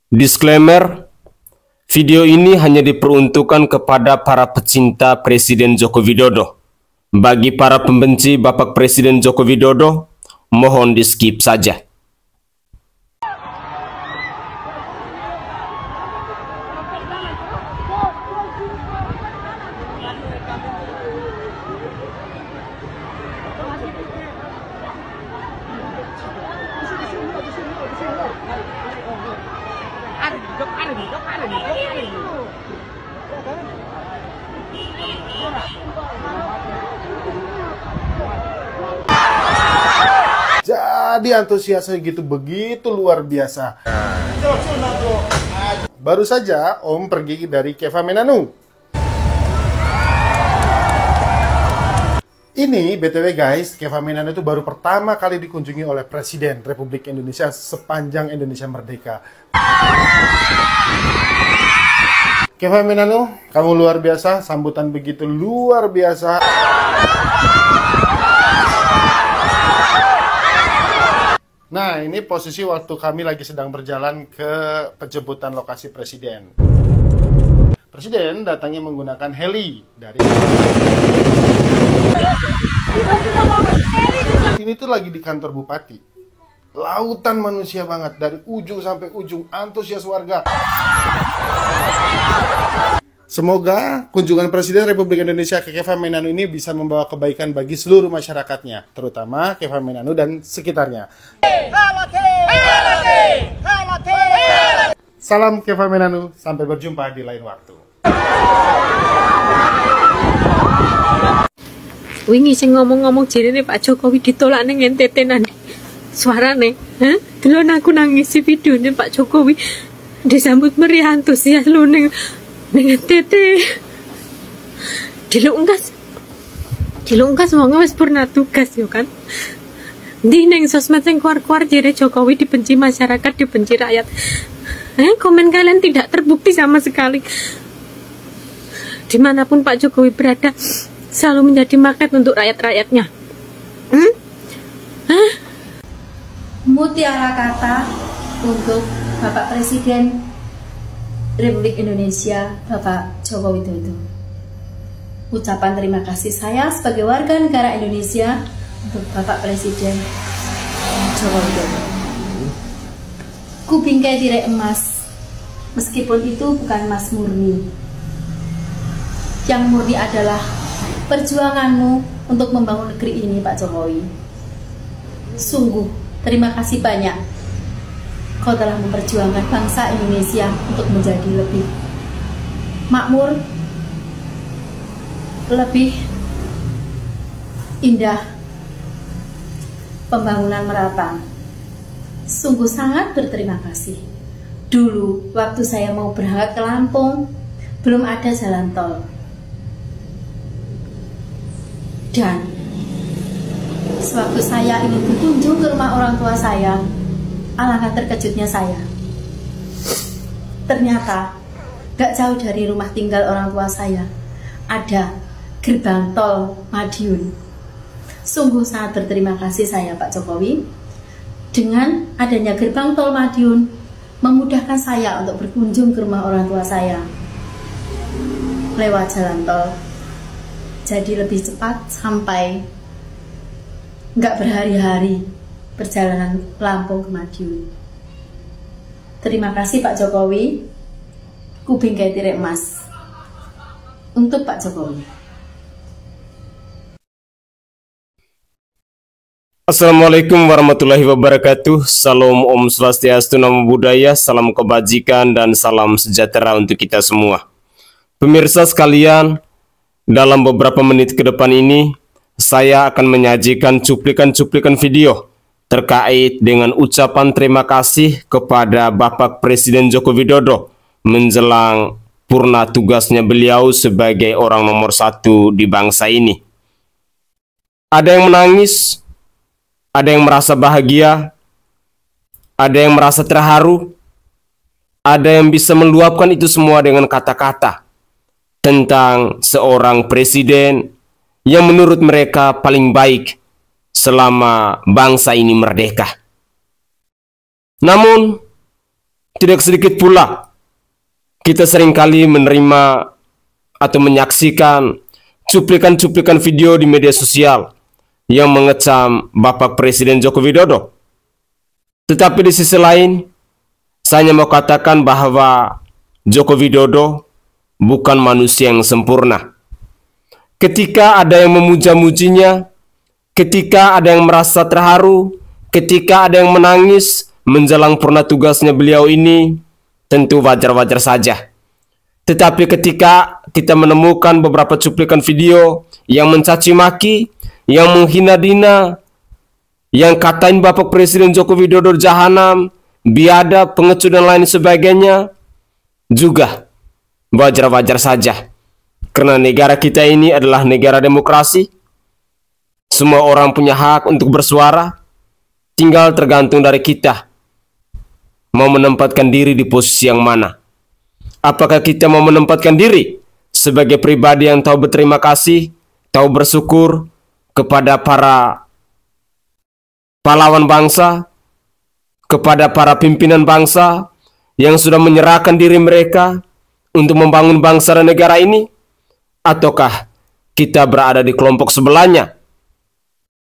Disclaimer, video ini hanya diperuntukkan kepada para pecinta Presiden Joko Widodo. Bagi para pembenci Bapak Presiden Joko Widodo, mohon di-skip saja. Jadi antusiasnya begitu luar biasa. Baru saja Om pergi dari Keva Menanu. Ini BTW guys, Keva Menanu itu baru pertama kali dikunjungi oleh Presiden Republik Indonesia sepanjang Indonesia Merdeka. Keva Menanu, kamu luar biasa, sambutan begitu luar biasa. Nah, ini posisi waktu kami lagi sedang berjalan ke penjemputan lokasi Presiden. Presiden datangnya menggunakan heli dari... Ini tuh lagi di kantor Bupati. Lautan manusia banget, dari ujung sampai ujung, antusias warga. Semoga kunjungan Presiden Republik Indonesia ke Keva Menanu ini bisa membawa kebaikan bagi seluruh masyarakatnya, terutama Keva Menanu dan sekitarnya. Salam Keva Menanu, sampai berjumpa di lain waktu. Wingi sing ngomong-ngomong jirine Pak Jokowi ditolak ning NTT nanti. Suarane, delon aku nangis si videone Pak Jokowi disambut meriah antusias lu ning NTT. Dilungkas wong wis purna tugas yo kan. Ndi ning sosmed sing keluar-keluar jere Jokowi dibenci masyarakat, dibenci rakyat. Komen kalian tidak terbukti sama sekali. Dimanapun Pak Jokowi berada, selalu menjadi magnet untuk rakyat-rakyatnya. Mutiara kata untuk Bapak Presiden Republik Indonesia, Bapak Joko Widodo. Ucapan terima kasih saya sebagai warga negara Indonesia untuk Bapak Presiden Joko Widodo. Ku bingkai tirai emas, meskipun itu bukan emas murni. Yang murni adalah perjuanganmu untuk membangun negeri ini, Pak Jokowi. Sungguh, terima kasih banyak. Kau telah memperjuangkan bangsa Indonesia untuk menjadi lebih makmur, lebih indah, pembangunan merata. Sungguh sangat berterima kasih. Dulu, waktu saya mau berangkat ke Lampung, belum ada jalan tol. Dan sewaktu saya ingin berkunjung ke rumah orang tua saya, alangkah terkejutnya saya. Ternyata gak jauh dari rumah tinggal orang tua saya ada gerbang tol Madiun. Sungguh sangat berterima kasih saya Pak Jokowi. Dengan adanya gerbang tol Madiun, memudahkan saya untuk berkunjung ke rumah orang tua saya lewat jalan tol. Jadi lebih cepat sampai, nggak berhari-hari perjalanan Lampung ke Madiun. Terima kasih Pak Jokowi. Ku bingkai tirai emas untuk Pak Jokowi. Assalamualaikum warahmatullahi wabarakatuh. Salam Om Swastiastu, Namo Buddhaya, salam kebajikan dan salam sejahtera untuk kita semua. Pemirsa sekalian, dalam beberapa menit ke depan ini, saya akan menyajikan cuplikan-cuplikan video terkait dengan ucapan terima kasih kepada Bapak Presiden Joko Widodo menjelang purna tugasnya beliau sebagai orang nomor 1 di bangsa ini. Ada yang menangis, ada yang merasa bahagia, ada yang merasa terharu, ada yang bisa meluapkan itu semua dengan kata-kata tentang seorang presiden yang menurut mereka paling baik selama bangsa ini merdeka. Namun, Tidak sedikit pula kita seringkali menerima atau menyaksikan cuplikan-cuplikan video di media sosial yang mengecam Bapak Presiden Joko Widodo. Tetapi di sisi lain, saya hanya mau katakan bahwa Joko Widodo bukan manusia yang sempurna. Ketika ada yang memuja-mujinya, ketika ada yang merasa terharu, ketika ada yang menangis menjelang purna tugasnya beliau ini, tentu wajar-wajar saja. Tetapi ketika kita menemukan beberapa cuplikan video yang mencaci maki, yang menghina-hina, yang katain Bapak Presiden Joko Widodo jahanam, biadab, pengecut dan lain sebagainya, juga wajar-wajar saja. Karena negara kita ini adalah negara demokrasi. Semua orang punya hak untuk bersuara. Tinggal tergantung dari kita mau menempatkan diri di posisi yang mana. Apakah kita mau menempatkan diri sebagai pribadi yang tahu berterima kasih, tahu bersyukur kepada para pahlawan bangsa, kepada para pimpinan bangsa yang sudah menyerahkan diri mereka untuk membangun bangsa dan negara ini? Ataukah kita berada di kelompok sebelahnya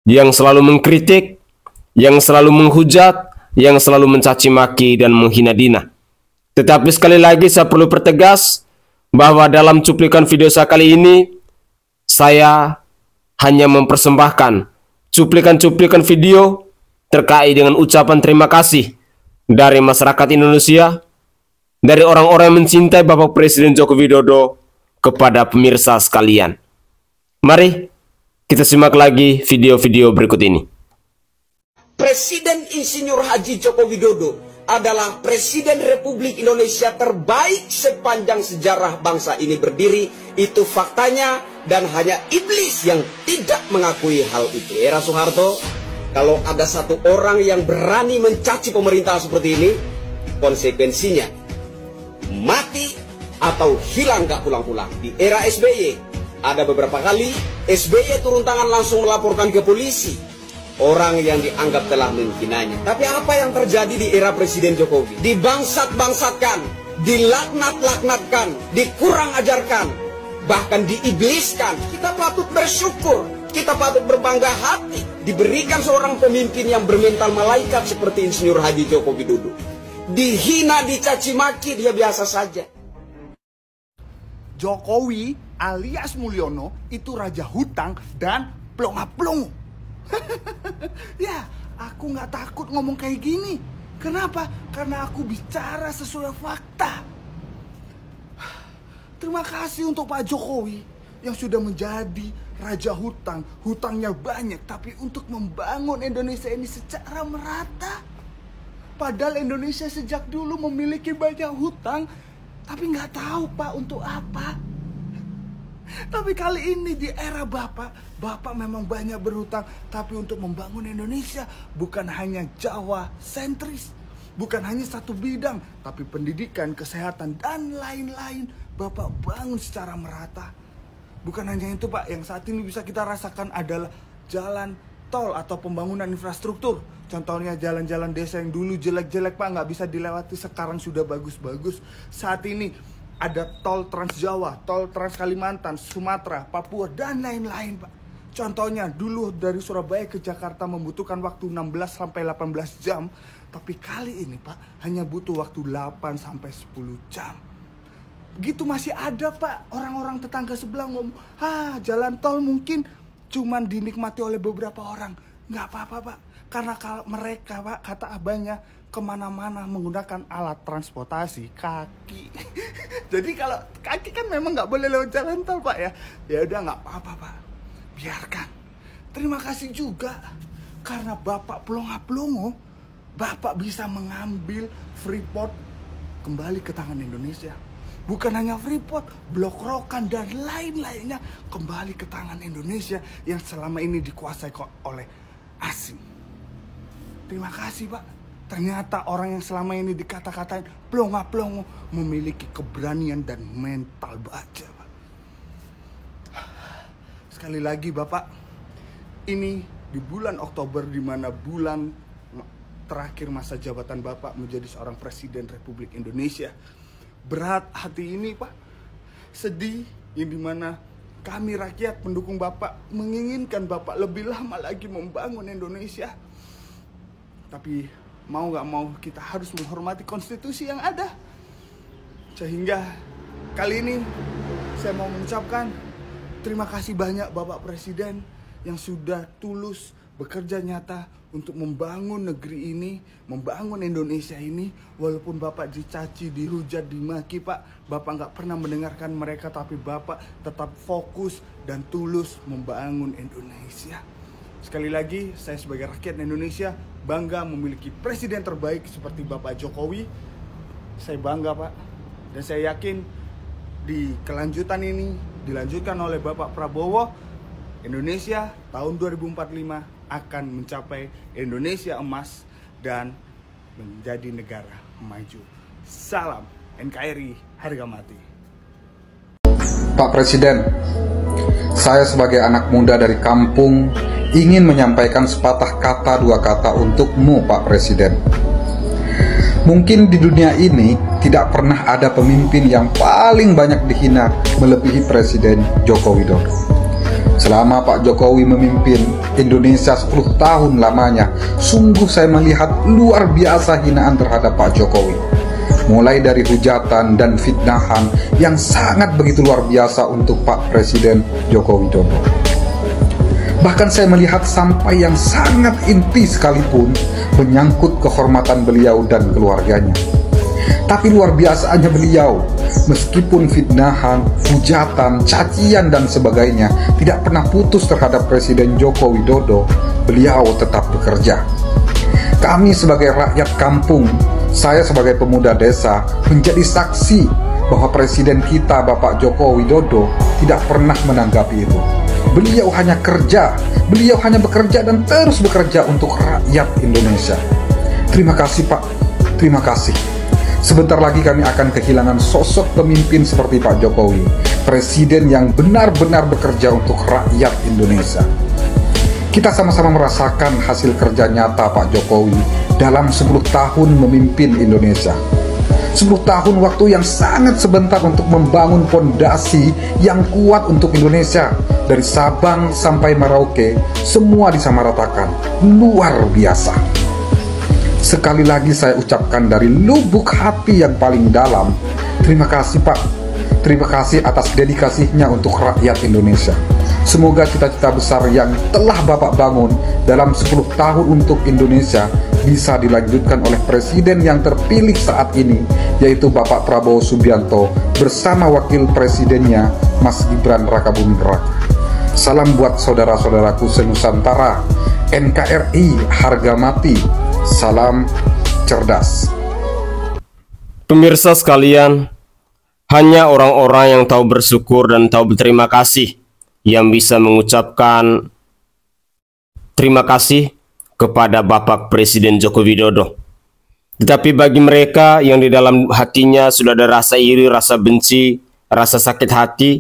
yang selalu mengkritik, yang selalu menghujat, yang selalu mencaci maki dan menghina-hina? Tetapi sekali lagi saya perlu pertegas bahwa dalam cuplikan video saya kali ini, saya hanya mempersembahkan cuplikan-cuplikan video terkait dengan ucapan terima kasih dari masyarakat Indonesia, dari orang-orang yang mencintai Bapak Presiden Joko Widodo kepada pemirsa sekalian. Mari kita simak lagi video-video berikut ini. Presiden Insinyur Haji Joko Widodo adalah Presiden Republik Indonesia terbaik sepanjang sejarah bangsa ini berdiri. Itu faktanya, dan hanya iblis yang tidak mengakui hal itu. Era Soeharto, kalau ada satu orang yang berani mencaci pemerintah seperti ini, konsekuensinya mati atau hilang gak pulang-pulang. Di era SBY, ada beberapa kali SBY turun tangan langsung melaporkan ke polisi orang yang dianggap telah menghinanya. Tapi apa yang terjadi di era Presiden Jokowi? Dibangsat-bangsatkan, dilaknat-laknatkan, dikurang ajarkan, bahkan diibliskan. Kita patut bersyukur, kita patut berbangga hati diberikan seorang pemimpin yang bermental malaikat seperti Insinyur Haji Joko Widodo. Dihina, dicaci maki, dia biasa saja. Jokowi alias Mulyono itu raja hutang dan plonga-plongo. Ya, aku nggak takut ngomong kayak gini. Kenapa? Karena aku bicara sesuai fakta. Terima kasih untuk Pak Jokowi yang sudah menjadi raja hutang. Hutangnya banyak, tapi untuk membangun Indonesia ini secara merata. Padahal Indonesia sejak dulu memiliki banyak hutang, tapi nggak tahu Pak untuk apa. Tapi kali ini di era Bapak memang banyak berhutang, tapi untuk membangun Indonesia bukan hanya Jawa sentris, bukan hanya satu bidang, tapi pendidikan, kesehatan, dan lain-lain Bapak bangun secara merata. Bukan hanya itu Pak, yang saat ini bisa kita rasakan adalah jalan tol atau pembangunan infrastruktur. Contohnya jalan-jalan desa yang dulu jelek-jelek Pak, nggak bisa dilewati, sekarang sudah bagus-bagus. Saat ini ada tol Trans Jawa, tol Trans Kalimantan, Sumatera, Papua, dan lain-lain Pak. Contohnya dulu dari Surabaya ke Jakarta membutuhkan waktu 16 sampai 18 jam, tapi kali ini Pak hanya butuh waktu 8 sampai 10 jam. Begitu masih ada Pak orang-orang tetangga sebelah ngomong, jalan tol mungkin cuman dinikmati oleh beberapa orang. Nggak apa-apa Pak, karena kalau mereka Pak, kata abahnya, kemana-mana menggunakan alat transportasi kaki. Jadi kalau kaki kan memang nggak boleh lewat jalan tol Pak ya. Ya udah nggak apa-apa Pak, biarkan. Terima kasih juga karena Bapak plonga-plongo, Bapak bisa mengambil Freeport kembali ke tangan Indonesia. Bukan hanya Freeport, Blok Rokan dan lain-lainnya kembali ke tangan Indonesia yang selama ini dikuasai oleh asing. Terima kasih Pak. Ternyata orang yang selama ini dikata-katain plonga-plongo memiliki keberanian dan mental baja Pak. Sekali lagi Bapak, ini di bulan Oktober, di mana bulan terakhir masa jabatan Bapak menjadi seorang Presiden Republik Indonesia. Berat hati ini, Pak. Sedih, yang dimana kami rakyat pendukung Bapak menginginkan Bapak lebih lama lagi membangun Indonesia. Tapi mau gak mau kita harus menghormati konstitusi yang ada. Sehingga kali ini saya mau mengucapkan terima kasih banyak Bapak Presiden yang sudah tulus bekerja nyata untuk membangun negeri ini, membangun Indonesia ini. Walaupun Bapak dicaci, dihujat, dimaki, Pak, Bapak nggak pernah mendengarkan mereka, tapi Bapak tetap fokus dan tulus membangun Indonesia. Sekali lagi, saya sebagai rakyat Indonesia bangga memiliki presiden terbaik seperti Bapak Jokowi. Saya bangga, Pak, dan saya yakin di kelanjutan ini dilanjutkan oleh Bapak Prabowo, Indonesia tahun 2045 akan mencapai Indonesia emas dan menjadi negara maju. Salam NKRI harga mati. Pak Presiden, saya sebagai anak muda dari kampung ingin menyampaikan sepatah kata dua kata untukmu, Pak Presiden. Mungkin di dunia ini tidak pernah ada pemimpin yang paling banyak dihina melebihi Presiden Joko Widodo. Selama Pak Jokowi memimpin Indonesia 10 tahun lamanya, sungguh saya melihat luar biasa hinaan terhadap Pak Jokowi. Mulai dari hujatan dan fitnahan yang sangat begitu luar biasa untuk Pak Presiden Joko Widodo. Bahkan saya melihat sampai yang sangat inti sekalipun menyangkut kehormatan beliau dan keluarganya. Tapi luar biasanya beliau, meskipun fitnahan, hujatan, cacian dan sebagainya tidak pernah putus terhadap Presiden Joko Widodo, beliau tetap bekerja. Kami sebagai rakyat kampung, saya sebagai pemuda desa menjadi saksi bahwa Presiden kita Bapak Joko Widodo tidak pernah menanggapi itu. Beliau hanya kerja, beliau hanya bekerja dan terus bekerja untuk rakyat Indonesia. Terima kasih Pak, terima kasih. Sebentar lagi kami akan kehilangan sosok pemimpin seperti Pak Jokowi, presiden yang benar-benar bekerja untuk rakyat Indonesia. Kita sama-sama merasakan hasil kerja nyata Pak Jokowi dalam 10 tahun memimpin Indonesia. 10 tahun waktu yang sangat sebentar untuk membangun fondasi yang kuat untuk Indonesia. Dari Sabang sampai Merauke, semua disamaratakan. Luar biasa. Sekali lagi saya ucapkan dari lubuk hati yang paling dalam, terima kasih Pak. Terima kasih atas dedikasinya untuk rakyat Indonesia. Semoga cita-cita besar yang telah Bapak bangun dalam 10 tahun untuk Indonesia bisa dilanjutkan oleh Presiden yang terpilih saat ini, yaitu Bapak Prabowo Subianto bersama Wakil Presidennya Mas Gibran Rakabuming Raka. Salam buat saudara-saudaraku senusantara, NKRI harga mati, salam cerdas. Pemirsa sekalian, hanya orang-orang yang tahu bersyukur dan tahu berterima kasih yang bisa mengucapkan terima kasih kepada Bapak Presiden Joko Widodo. Tetapi bagi mereka yang di dalam hatinya sudah ada rasa iri, rasa benci, rasa sakit hati,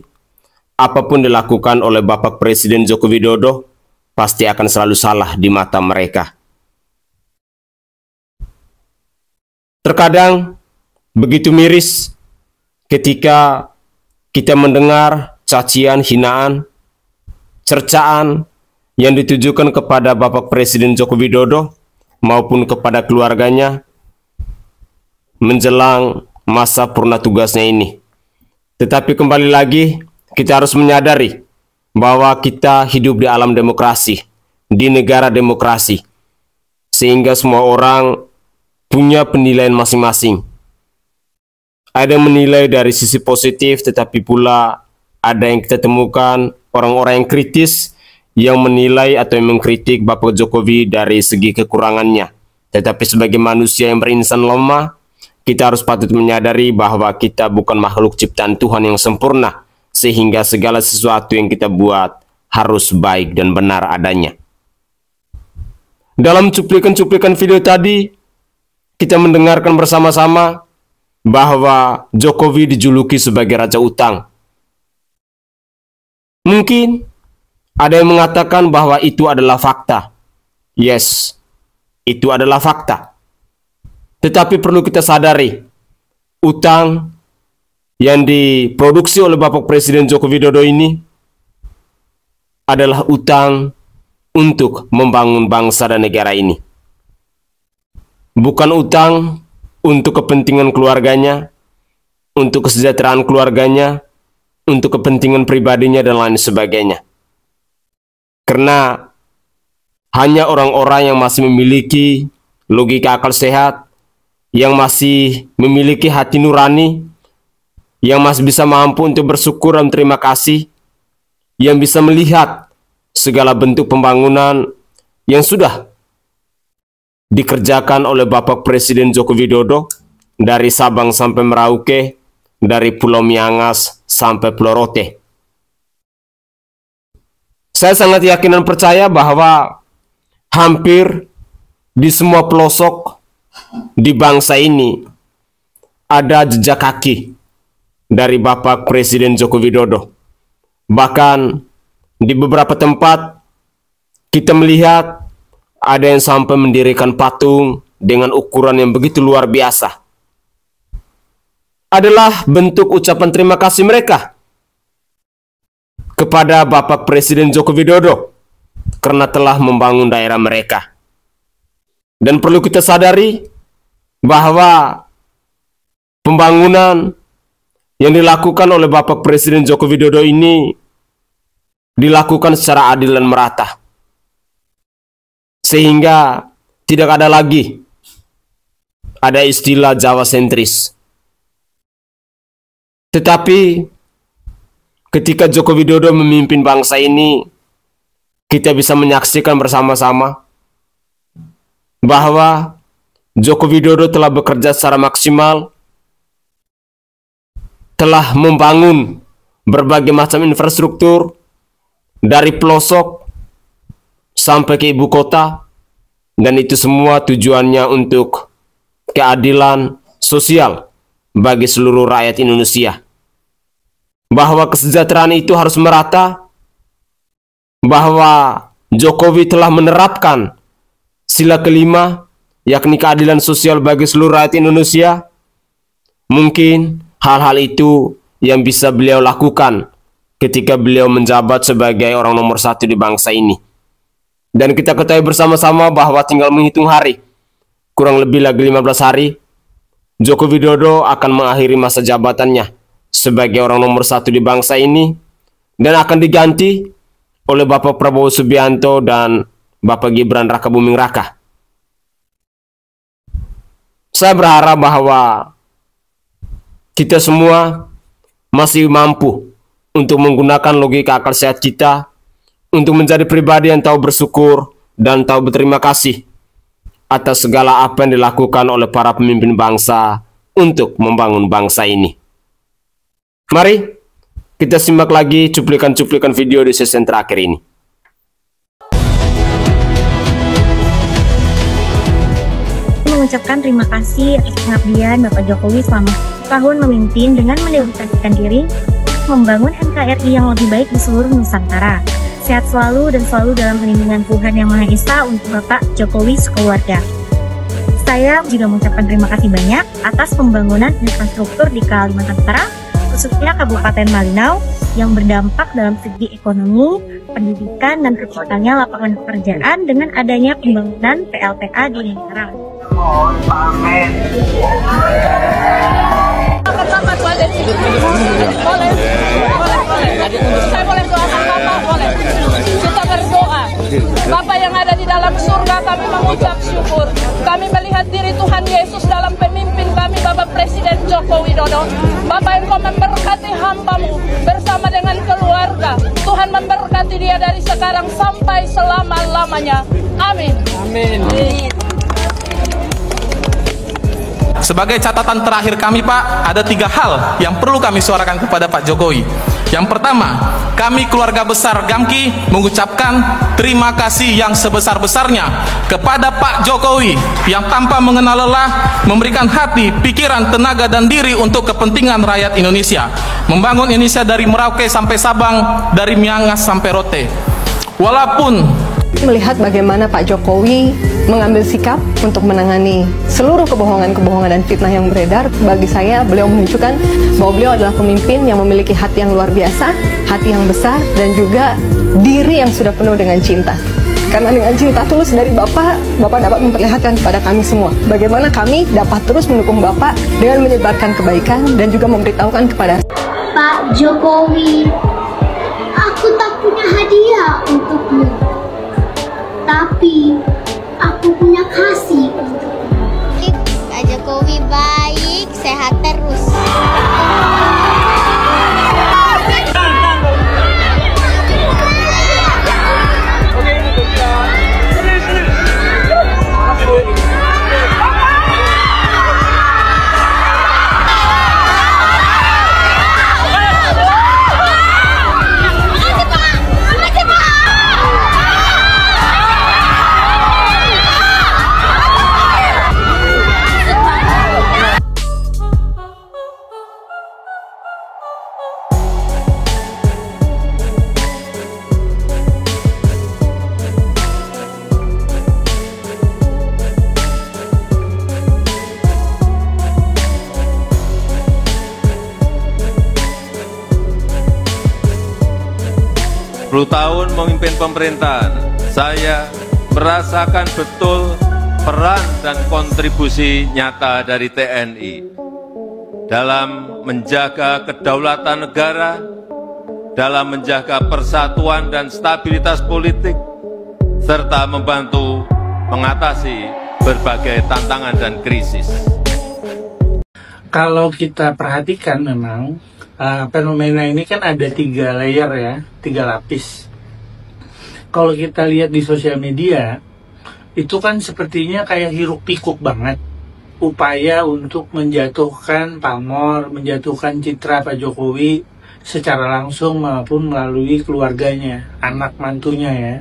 apapun dilakukan oleh Bapak Presiden Joko Widodo pasti akan selalu salah di mata mereka. Terkadang begitu miris ketika kita mendengar cacian, hinaan, cercaan yang ditujukan kepada Bapak Presiden Joko Widodo maupun kepada keluarganya menjelang masa purna tugasnya ini. Tetapi kembali lagi, kita harus menyadari bahwa kita hidup di alam demokrasi, di negara demokrasi, sehingga semua orang punya penilaian masing-masing. Ada yang menilai dari sisi positif, tetapi pula ada yang kita temukan orang-orang yang kritis yang menilai atau yang mengkritik Bapak Jokowi dari segi kekurangannya. Tetapi sebagai manusia yang berinsan lemah, kita harus patut menyadari bahwa kita bukan makhluk ciptaan Tuhan yang sempurna, sehingga segala sesuatu yang kita buat harus baik dan benar adanya. Dalam cuplikan-cuplikan video tadi, kita mendengarkan bersama-sama bahwa Jokowi dijuluki sebagai Raja Utang. Mungkin ada yang mengatakan bahwa itu adalah fakta. Yes, Itu adalah fakta. Tetapi perlu kita sadari, utang yang diproduksi oleh Bapak Presiden Joko Widodo ini adalah utang untuk membangun bangsa dan negara ini. Bukan utang untuk kepentingan keluarganya, untuk kesejahteraan keluarganya, untuk kepentingan pribadinya dan lain sebagainya. Karena hanya orang-orang yang masih memiliki logika akal sehat, yang masih memiliki hati nurani, yang masih bisa mampu untuk bersyukur dan terima kasih, yang bisa melihat segala bentuk pembangunan yang sudah dikerjakan oleh Bapak Presiden Joko Widodo dari Sabang sampai Merauke, dari Pulau Miangas sampai Pulau Rote. Saya sangat yakin dan percaya bahwa hampir di semua pelosok di bangsa ini ada jejak kaki dari Bapak Presiden Joko Widodo. Bahkan di beberapa tempat kita melihat ada yang sampai mendirikan patung dengan ukuran yang begitu luar biasa. Adalah bentuk ucapan terima kasih mereka kepada Bapak Presiden Joko Widodo karena telah membangun daerah mereka. Dan perlu kita sadari bahwa pembangunan yang dilakukan oleh Bapak Presiden Joko Widodo ini dilakukan secara adil dan merata. Sehingga tidak ada lagi ada istilah Jawa sentris. Tetapi ketika Joko Widodo memimpin bangsa ini, kita bisa menyaksikan bersama-sama bahwa Joko Widodo telah bekerja secara maksimal, telah membangun berbagai macam infrastruktur dari pelosok sampai ke ibu kota, dan itu semua tujuannya untuk keadilan sosial bagi seluruh rakyat Indonesia. Bahwa kesejahteraan itu harus merata, bahwa Jokowi telah menerapkan sila kelima, yakni keadilan sosial bagi seluruh rakyat Indonesia. Mungkin hal-hal itu yang bisa beliau lakukan ketika beliau menjabat sebagai orang nomor 1 di bangsa ini. Dan kita ketahui bersama-sama bahwa tinggal menghitung hari, kurang lebih lagi 15 hari, Joko Widodo akan mengakhiri masa jabatannya sebagai orang nomor 1 di bangsa ini, dan akan diganti oleh Bapak Prabowo Subianto dan Bapak Gibran Raka Buming Raka. Saya berharap bahwa kita semua masih mampu untuk menggunakan logika akal sehat kita untuk menjadi pribadi yang tahu bersyukur dan tahu berterima kasih atas segala apa yang dilakukan oleh para pemimpin bangsa untuk membangun bangsa ini. Mari kita simak lagi cuplikan-cuplikan video di sesi terakhir ini. Mengucapkan terima kasih atas pengabdian Bapak Jokowi selama tahun memimpin dengan mendedikasikan diri membangun NKRI yang lebih baik di seluruh Nusantara. Sehat selalu dan selalu dalam perlindungan Tuhan Yang Maha Esa untuk Bapak Jokowi sekeluarga. Saya juga mengucapkan terima kasih banyak atas pembangunan infrastruktur di Kalimantan Utara, khususnya Kabupaten Malinau, yang berdampak dalam segi ekonomi, pendidikan, dan terciptanya lapangan pekerjaan dengan adanya pembangunan PLTA di Semarang. Amin. Saya boleh doakan Bapak, boleh. Kita berdoa. Bapak yang ada di dalam surga, kami mengucap syukur. Kami melihat diri Tuhan Yesus dalam pemimpin kami, Bapak Presiden Joko Widodo. Bapak Engkau memberkati hamba-Mu bersama dengan keluarga. Tuhan memberkati dia dari sekarang sampai selama-lamanya. Amin. Amin. Sebagai catatan terakhir kami, Pak, ada 3 hal yang perlu kami suarakan kepada Pak Jokowi. Yang pertama, kami keluarga besar Gamki mengucapkan terima kasih yang sebesar-besarnya kepada Pak Jokowi yang tanpa mengenal lelah memberikan hati, pikiran, tenaga, dan diri untuk kepentingan rakyat Indonesia. Membangun Indonesia dari Merauke sampai Sabang, dari Miangas sampai Rote. Walaupun melihat bagaimana Pak Jokowi mengambil sikap untuk menangani seluruh kebohongan-kebohongan dan fitnah yang beredar. Bagi saya, beliau menunjukkan bahwa beliau adalah pemimpin yang memiliki hati yang luar biasa, hati yang besar, dan juga diri yang sudah penuh dengan cinta. Karena dengan cinta tulus dari Bapak dapat memperlihatkan kepada kami semua bagaimana kami dapat terus mendukung Bapak dengan menyebarkan kebaikan dan juga memberitahukan kepada Pak Jokowi, aku tak punya hadiah untukmu, tapi aku punya kasih untukmu. Pak Jokowi baik, sehat terus. Tahun memimpin pemerintahan, saya merasakan betul peran dan kontribusi nyata dari TNI dalam menjaga kedaulatan negara, dalam menjaga persatuan dan stabilitas politik, serta membantu mengatasi berbagai tantangan dan krisis. Kalau kita perhatikan memang fenomena ini kan ada 3 layer ya, 3 lapis. Kalau kita lihat di sosial media, itu kan sepertinya kayak hiruk pikuk banget. Upaya untuk menjatuhkan pamor, menjatuhkan citra Pak Jokowi secara langsung maupun melalui keluarganya, anak mantunya ya.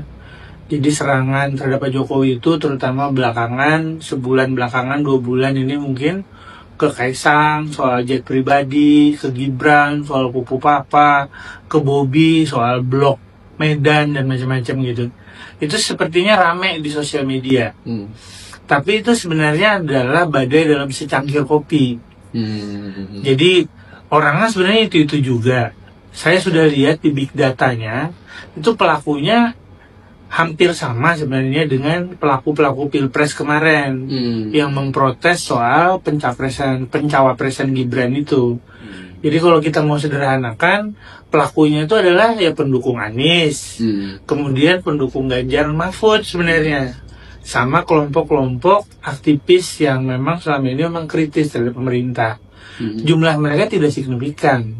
Jadi serangan terhadap Pak Jokowi itu terutama belakangan, sebulan belakangan, 2 bulan ini mungkin, ke Kaisang soal jet pribadi, ke Gibran soal pupu papa, ke Bobi soal blok Medan dan macam-macam gitu. Itu sepertinya rame di sosial media. Tapi itu sebenarnya adalah badai dalam secangkir kopi. Jadi orangnya sebenarnya itu juga. Saya sudah lihat di big datanya, itu pelakunya hampir sama sebenarnya dengan pelaku-pelaku Pilpres kemarin yang memprotes soal pencawapresan Gibran itu. Jadi kalau kita mau sederhanakan, pelakunya itu adalah ya pendukung Anies, kemudian pendukung Ganjar Mahfud sebenarnya, sama kelompok-kelompok aktivis yang memang selama ini memang kritis terhadap pemerintah. Jumlah mereka tidak signifikan,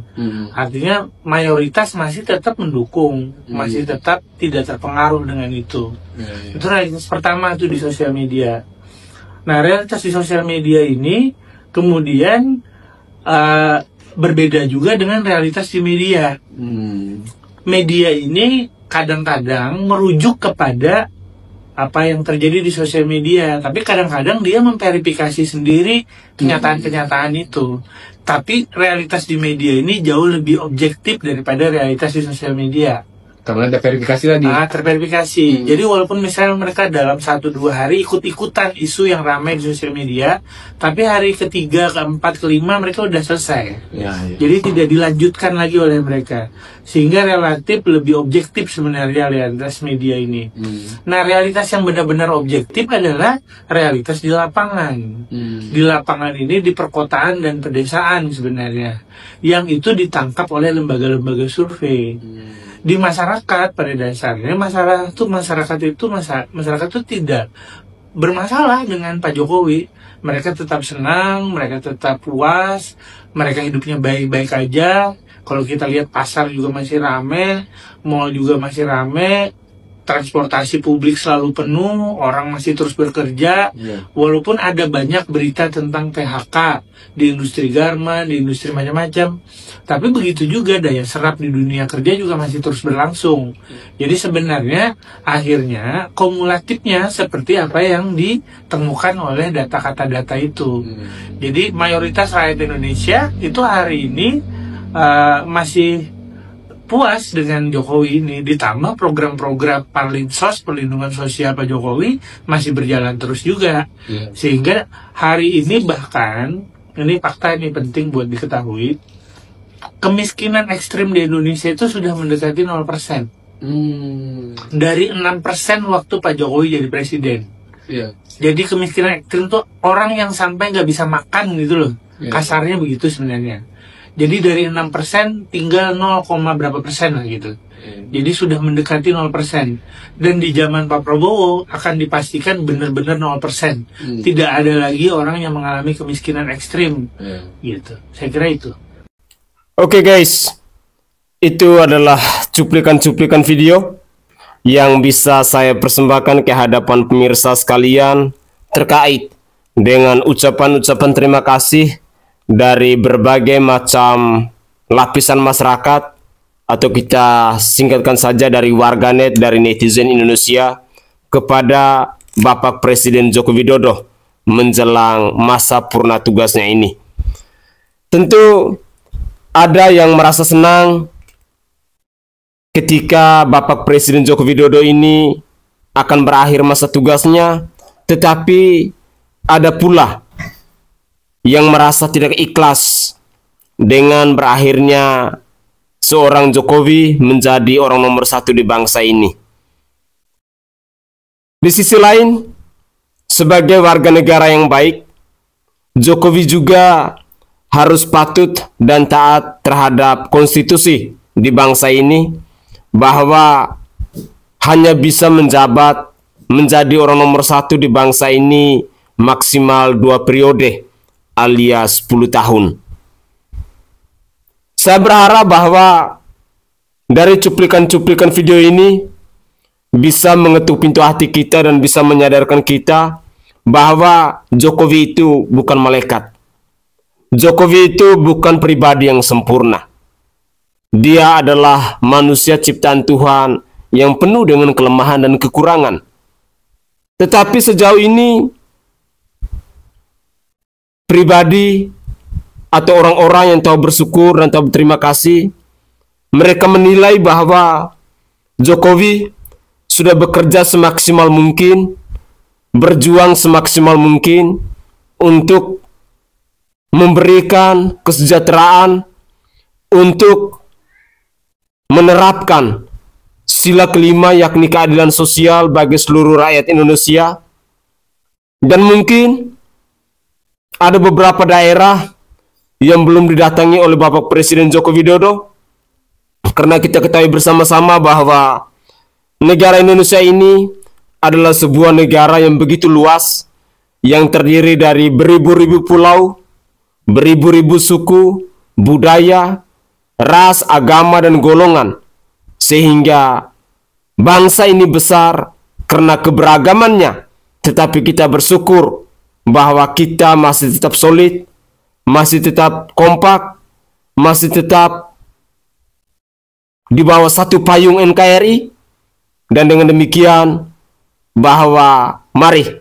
artinya mayoritas masih tetap mendukung, masih tetap tidak terpengaruh dengan itu. Itu realitas pertama itu di sosial media. Nah, realitas di sosial media ini kemudian berbeda juga dengan realitas di media. Media ini kadang-kadang merujuk kepada apa yang terjadi di sosial media, tapi kadang-kadang dia memverifikasi sendiri kenyataan-kenyataan itu. Tapi realitas di media ini jauh lebih objektif daripada realitas di sosial media. Karena ada verifikasi tadi. Terverifikasi. Jadi walaupun misalnya mereka dalam 1-2 hari ikut-ikutan isu yang ramai di sosial media, tapi hari ketiga, keempat, kelima mereka udah selesai. Jadi tidak dilanjutkan lagi oleh mereka. Sehingga relatif lebih objektif sebenarnya realitas media ini. Nah, realitas yang benar-benar objektif adalah realitas di lapangan. Di lapangan ini, di perkotaan dan pedesaan sebenarnya. Yang itu ditangkap oleh lembaga-lembaga survei. Di masyarakat pada dasarnya masyarakat itu tidak bermasalah dengan Pak Jokowi. Mereka tetap senang, mereka tetap puas, mereka hidupnya baik-baik aja. Kalau kita lihat pasar juga masih rame, mall juga masih rame, transportasi publik selalu penuh, orang masih terus bekerja. Walaupun ada banyak berita tentang PHK di industri garmen, di industri macam-macam, tapi begitu juga daya serap di dunia kerja juga masih terus berlangsung. Jadi sebenarnya akhirnya kumulatifnya seperti apa yang ditemukan oleh kata data itu. Jadi mayoritas rakyat Indonesia itu hari ini masih puas dengan Jokowi ini, ditambah program-program Parlinsos, perlindungan sosial Pak Jokowi masih berjalan terus juga. Sehingga hari ini bahkan, ini fakta ini penting buat diketahui, kemiskinan ekstrim di Indonesia itu sudah mendekati 0%. Dari 6% waktu Pak Jokowi jadi presiden. Jadi kemiskinan ekstrim itu orang yang sampai nggak bisa makan gitu loh. Kasarnya begitu sebenarnya. Jadi dari 6% tinggal 0, berapa persen lah gitu. Jadi sudah mendekati 0%. Dan di zaman Pak Prabowo akan dipastikan benar-benar 0%. Tidak ada lagi orang yang mengalami kemiskinan ekstrim. Gitu. Saya kira itu. Oke guys, itu adalah cuplikan-cuplikan video yang bisa saya persembahkan ke hadapan pemirsa sekalian terkait dengan ucapan-ucapan terima kasih dari berbagai macam lapisan masyarakat, atau kita singkatkan saja dari warganet, dari netizen Indonesia kepada Bapak Presiden Joko Widodo menjelang masa purna tugasnya ini. Tentu ada yang merasa senang ketika Bapak Presiden Joko Widodo ini akan berakhir masa tugasnya, tetapi ada pula yang merasa tidak ikhlas dengan berakhirnya seorang Jokowi menjadi orang nomor 1 di bangsa ini. Di sisi lain, sebagai warga negara yang baik, Jokowi juga harus patut dan taat terhadap konstitusi di bangsa ini, bahwa hanya bisa menjabat menjadi orang nomor 1 di bangsa ini maksimal 2 periode alias 10 tahun. Saya berharap bahwa dari cuplikan-cuplikan video ini bisa mengetuk pintu hati kita dan bisa menyadarkan kita bahwa Jokowi itu bukan malaikat. Jokowi itu bukan pribadi yang sempurna. Dia adalah manusia ciptaan Tuhan yang penuh dengan kelemahan dan kekurangan. Tetapi sejauh ini pribadi atau orang-orang yang tahu bersyukur dan tahu berterima kasih, mereka menilai bahwa Jokowi sudah bekerja semaksimal mungkin, berjuang semaksimal mungkin untuk memberikan kesejahteraan, untuk menerapkan sila kelima yakni keadilan sosial bagi seluruh rakyat Indonesia. Dan mungkin ada beberapa daerah yang belum didatangi oleh Bapak Presiden Joko Widodo, karena kita ketahui bersama-sama bahwa negara Indonesia ini adalah sebuah negara yang begitu luas, yang terdiri dari beribu-ribu pulau, beribu-ribu suku, budaya, ras, agama, dan golongan, sehingga bangsa ini besar karena keberagamannya. Tetapi kita bersyukur bahwa kita masih tetap solid, masih tetap kompak, masih tetap di bawah satu payung NKRI. Dan dengan demikian, bahwa mari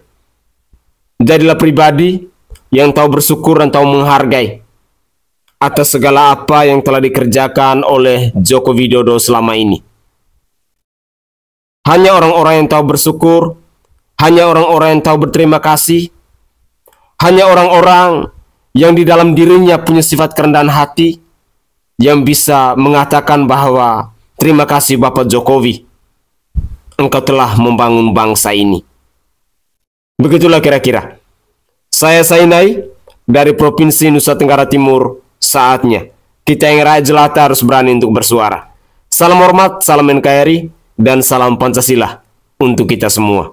jadilah pribadi yang tahu bersyukur dan tahu menghargai atas segala apa yang telah dikerjakan oleh Joko Widodo selama ini. Hanya orang-orang yang tahu bersyukur, hanya orang-orang yang tahu berterima kasih, hanya orang-orang yang di dalam dirinya punya sifat kerendahan hati yang bisa mengatakan bahwa terima kasih Bapak Jokowi, engkau telah membangun bangsa ini. Begitulah kira-kira. Saya Sainai dari Provinsi Nusa Tenggara Timur. Saatnya kita yang rakyat jelata harus berani untuk bersuara. Salam hormat, salam NKRI, dan salam Pancasila untuk kita semua.